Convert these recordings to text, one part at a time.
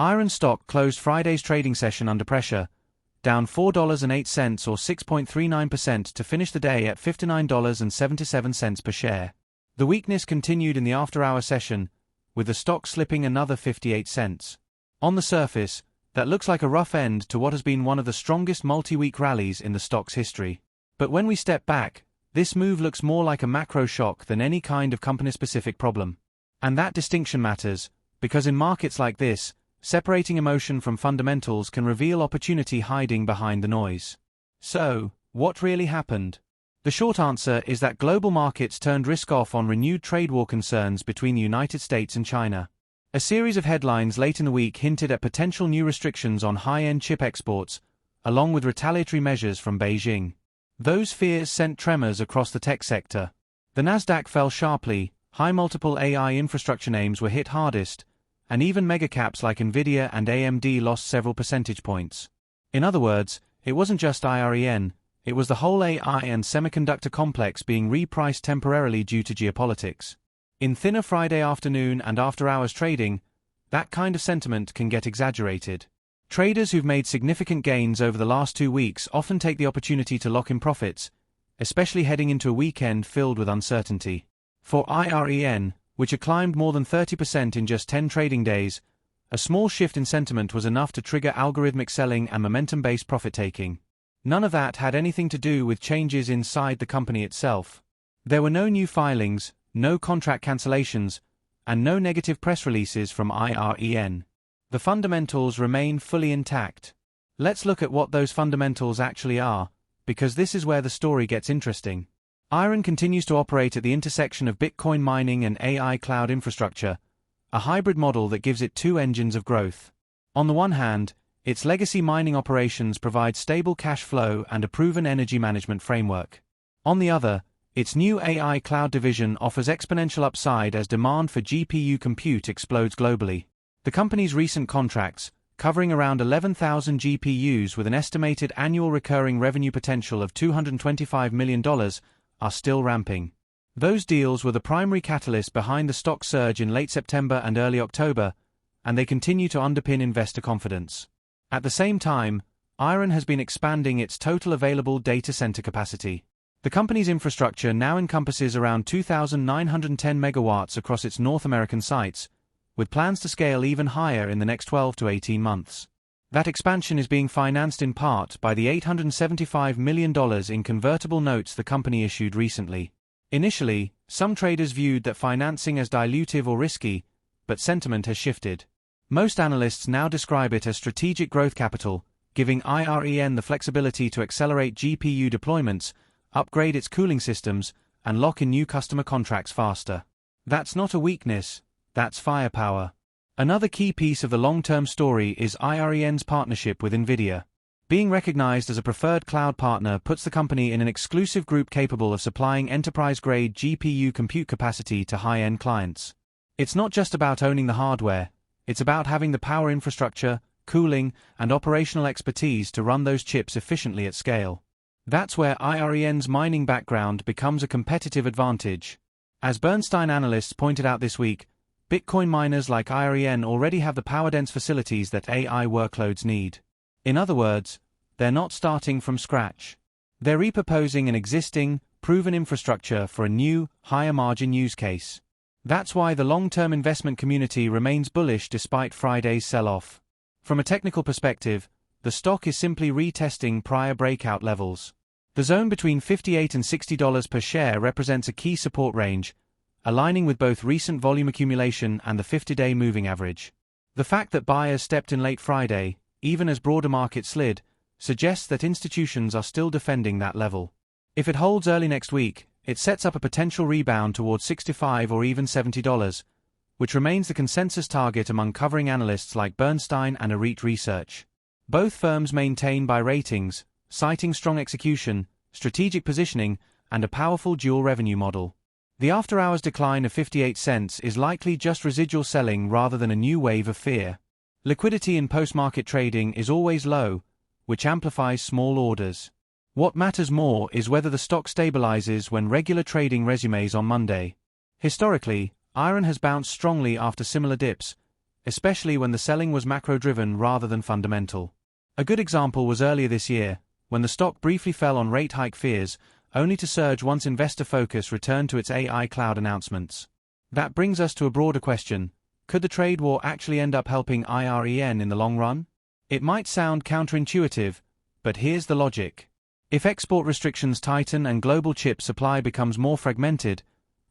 IREN stock closed Friday's trading session under pressure, down $4.08 or 6.39% to finish the day at $59.77 per share. The weakness continued in the after-hour session, with the stock slipping another 58 cents. On the surface, that looks like a rough end to what has been one of the strongest multi-week rallies in the stock's history. But when we step back, this move looks more like a macro shock than any kind of company-specific problem. And that distinction matters, because in markets like this, separating emotion from fundamentals can reveal opportunity hiding behind the noise. So, what really happened? The short answer is that global markets turned risk off on renewed trade war concerns between the United States and China. A series of headlines late in the week hinted at potential new restrictions on high-end chip exports, along with retaliatory measures from Beijing. Those fears sent tremors across the tech sector. The NASDAQ fell sharply, high-multiple AI infrastructure names were hit hardest, and even megacaps like Nvidia and AMD lost several percentage points. In other words, it wasn't just IREN, it was the whole AI and semiconductor complex being repriced temporarily due to geopolitics. In thinner Friday afternoon and after-hours trading, that kind of sentiment can get exaggerated. Traders who've made significant gains over the last 2 weeks often take the opportunity to lock in profits, especially heading into a weekend filled with uncertainty. For IREN, which had climbed more than 30% in just 10 trading days, a small shift in sentiment was enough to trigger algorithmic selling and momentum-based profit-taking. None of that had anything to do with changes inside the company itself. There were no new filings, no contract cancellations, and no negative press releases from IREN. The fundamentals remain fully intact. Let's look at what those fundamentals actually are, because this is where the story gets interesting. IREN continues to operate at the intersection of Bitcoin mining and AI cloud infrastructure, a hybrid model that gives it 2 engines of growth. On the one hand, its legacy mining operations provide stable cash flow and a proven energy management framework. On the other, its new AI cloud division offers exponential upside as demand for GPU compute explodes globally. The company's recent contracts, covering around 11,000 GPUs with an estimated annual recurring revenue potential of $225 million, are still ramping. Those deals were the primary catalyst behind the stock surge in late September and early October, and they continue to underpin investor confidence. At the same time, IREN has been expanding its total available data center capacity. The company's infrastructure now encompasses around 2,910 megawatts across its North American sites, with plans to scale even higher in the next 12 to 18 months. That expansion is being financed in part by the $875 million in convertible notes the company issued recently. Initially, some traders viewed that financing as dilutive or risky, but sentiment has shifted. Most analysts now describe it as strategic growth capital, giving IREN the flexibility to accelerate GPU deployments, upgrade its cooling systems, and lock in new customer contracts faster. That's not a weakness, that's firepower. Another key piece of the long-term story is IREN's partnership with Nvidia. Being recognized as a preferred cloud partner puts the company in an exclusive group capable of supplying enterprise-grade GPU compute capacity to high-end clients. It's not just about owning the hardware, it's about having the power infrastructure, cooling, and operational expertise to run those chips efficiently at scale. That's where IREN's mining background becomes a competitive advantage. As Bernstein analysts pointed out this week, Bitcoin miners like IREN already have the power-dense facilities that AI workloads need. In other words, they're not starting from scratch. They're repurposing an existing, proven infrastructure for a new, higher-margin use case. That's why the long-term investment community remains bullish despite Friday's sell-off. From a technical perspective, the stock is simply retesting prior breakout levels. The zone between $58 and $60 per share represents a key support range, aligning with both recent volume accumulation and the 50-day moving average. The fact that buyers stepped in late Friday, even as broader market slid, suggests that institutions are still defending that level. If it holds early next week, it sets up a potential rebound towards $65 or even $70, which remains the consensus target among covering analysts like Bernstein and IREN Research. Both firms maintain buy ratings, citing strong execution, strategic positioning, and a powerful dual revenue model. The after-hours decline of 58 cents is likely just residual selling rather than a new wave of fear. Liquidity in post-market trading is always low, which amplifies small orders. What matters more is whether the stock stabilizes when regular trading resumes on Monday. Historically, IREN has bounced strongly after similar dips, especially when the selling was macro-driven rather than fundamental. A good example was earlier this year, when the stock briefly fell on rate hike fears, only to surge once investor focus returned to its AI cloud announcements. That brings us to a broader question: could the trade war actually end up helping IREN in the long run? It might sound counterintuitive, but here's the logic. If export restrictions tighten and global chip supply becomes more fragmented,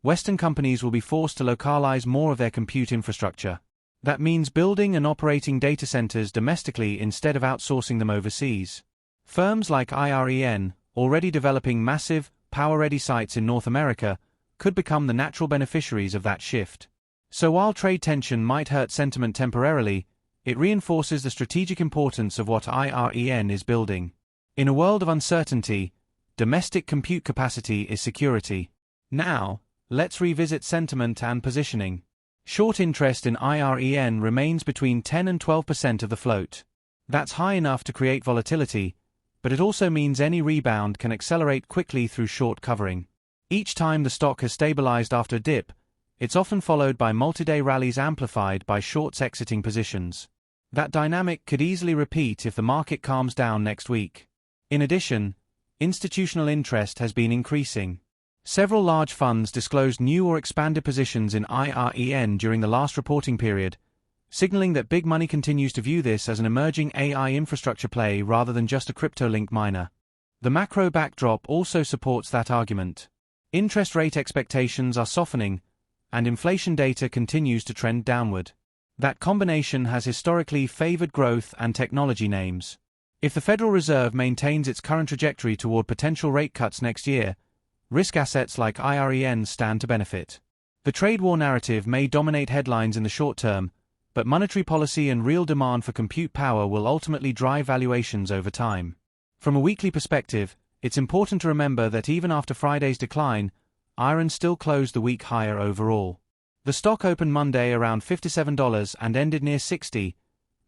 Western companies will be forced to localize more of their compute infrastructure. That means building and operating data centers domestically instead of outsourcing them overseas. Firms like IREN, already developing massive, power-ready sites in North America, could become the natural beneficiaries of that shift. So while trade tension might hurt sentiment temporarily, it reinforces the strategic importance of what IREN is building. In a world of uncertainty, domestic compute capacity is security. Now, let's revisit sentiment and positioning. Short interest in IREN remains between 10 and 12% of the float. That's high enough to create volatility, but it also means any rebound can accelerate quickly through short covering. Each time the stock has stabilized after a dip, it's often followed by multi-day rallies amplified by shorts exiting positions. That dynamic could easily repeat if the market calms down next week. In addition, institutional interest has been increasing. Several large funds disclosed new or expanded positions in IREN during the last reporting period, signaling that big money continues to view this as an emerging AI infrastructure play rather than just a crypto-link miner. The macro backdrop also supports that argument. Interest rate expectations are softening, and inflation data continues to trend downward. That combination has historically favored growth and technology names. If the Federal Reserve maintains its current trajectory toward potential rate cuts next year, risk assets like IREN stand to benefit. The trade war narrative may dominate headlines in the short term, but monetary policy and real demand for compute power will ultimately drive valuations over time. From a weekly perspective, it's important to remember that even after Friday's decline, IREN still closed the week higher overall. The stock opened Monday around $57 and ended near $60,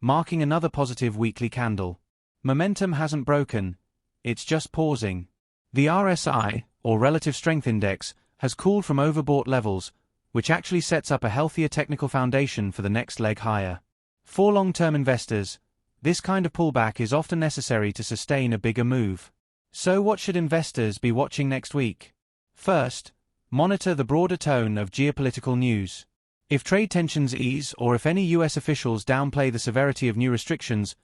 marking another positive weekly candle. Momentum hasn't broken, it's just pausing. The RSI, or Relative Strength Index, has cooled from overbought levels, which actually sets up a healthier technical foundation for the next leg higher. For long-term investors, this kind of pullback is often necessary to sustain a bigger move. So what should investors be watching next week? First, monitor the broader tone of geopolitical news. If trade tensions ease or if any US officials downplay the severity of new restrictions,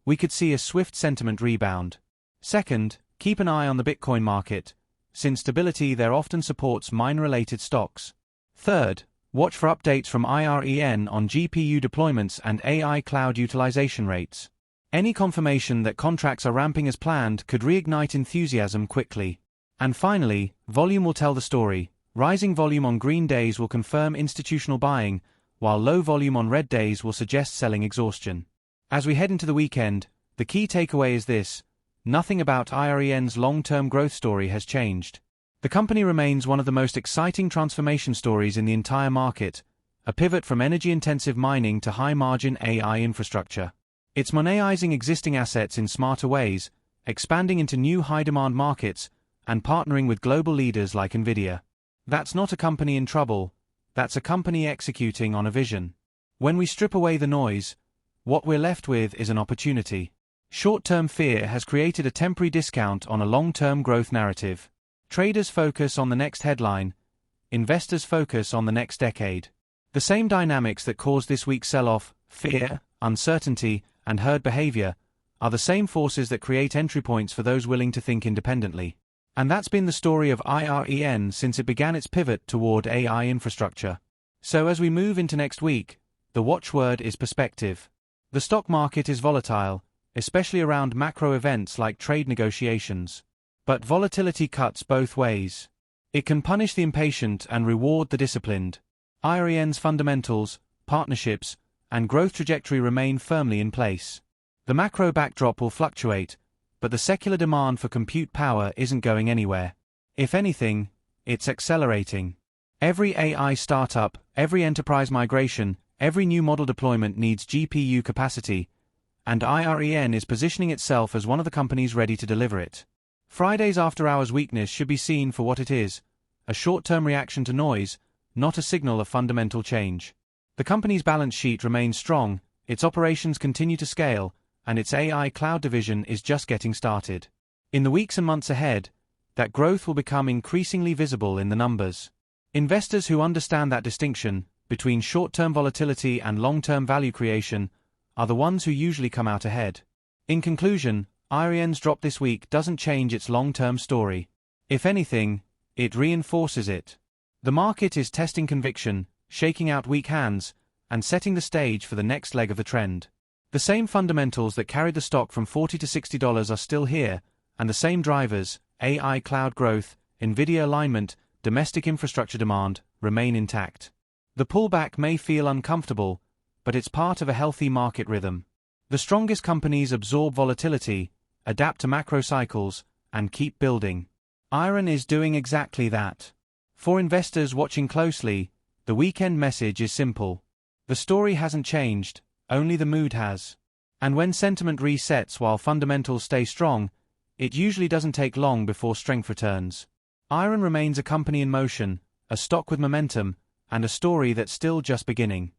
we could see a swift sentiment rebound. Second, keep an eye on the Bitcoin market, since stability there often supports mine-related stocks. Third, watch for updates from IREN on GPU deployments and AI cloud utilization rates. Any confirmation that contracts are ramping as planned could reignite enthusiasm quickly. And finally, volume will tell the story. Rising volume on green days will confirm institutional buying, while low volume on red days will suggest selling exhaustion. As we head into the weekend, the key takeaway is this: nothing about IREN's long-term growth story has changed. The company remains one of the most exciting transformation stories in the entire market, a pivot from energy-intensive mining to high-margin AI infrastructure. It's monetizing existing assets in smarter ways, expanding into new high-demand markets, and partnering with global leaders like Nvidia. That's not a company in trouble, that's a company executing on a vision. When we strip away the noise, what we're left with is an opportunity. Short-term fear has created a temporary discount on a long-term growth narrative. Traders focus on the next headline, investors focus on the next decade. The same dynamics that caused this week's sell-off, fear, uncertainty, and herd behavior, are the same forces that create entry points for those willing to think independently. And that's been the story of IREN since it began its pivot toward AI infrastructure. So as we move into next week, the watchword is perspective. The stock market is volatile, especially around macro events like trade negotiations. But volatility cuts both ways. It can punish the impatient and reward the disciplined. IREN's fundamentals, partnerships, and growth trajectory remain firmly in place. The macro backdrop will fluctuate, but the secular demand for compute power isn't going anywhere. If anything, it's accelerating. Every AI startup, every enterprise migration, every new model deployment needs GPU capacity, and IREN is positioning itself as one of the companies ready to deliver it. Friday's after-hours weakness should be seen for what it is, a short-term reaction to noise, not a signal of fundamental change. The company's balance sheet remains strong, its operations continue to scale, and its AI cloud division is just getting started. In the weeks and months ahead, that growth will become increasingly visible in the numbers. Investors who understand that distinction between short-term volatility and long-term value creation are the ones who usually come out ahead. In conclusion, IREN's drop this week doesn't change its long-term story. If anything, it reinforces it. The market is testing conviction, shaking out weak hands, and setting the stage for the next leg of the trend. The same fundamentals that carried the stock from $40 to $60 are still here, and the same drivers, AI cloud growth, Nvidia alignment, domestic infrastructure demand, remain intact. The pullback may feel uncomfortable, but it's part of a healthy market rhythm. The strongest companies absorb volatility, adapt to macro cycles, and keep building. IREN is doing exactly that. For investors watching closely, the weekend message is simple. The story hasn't changed, only the mood has. And when sentiment resets while fundamentals stay strong, it usually doesn't take long before strength returns. IREN remains a company in motion, a stock with momentum, and a story that's still just beginning.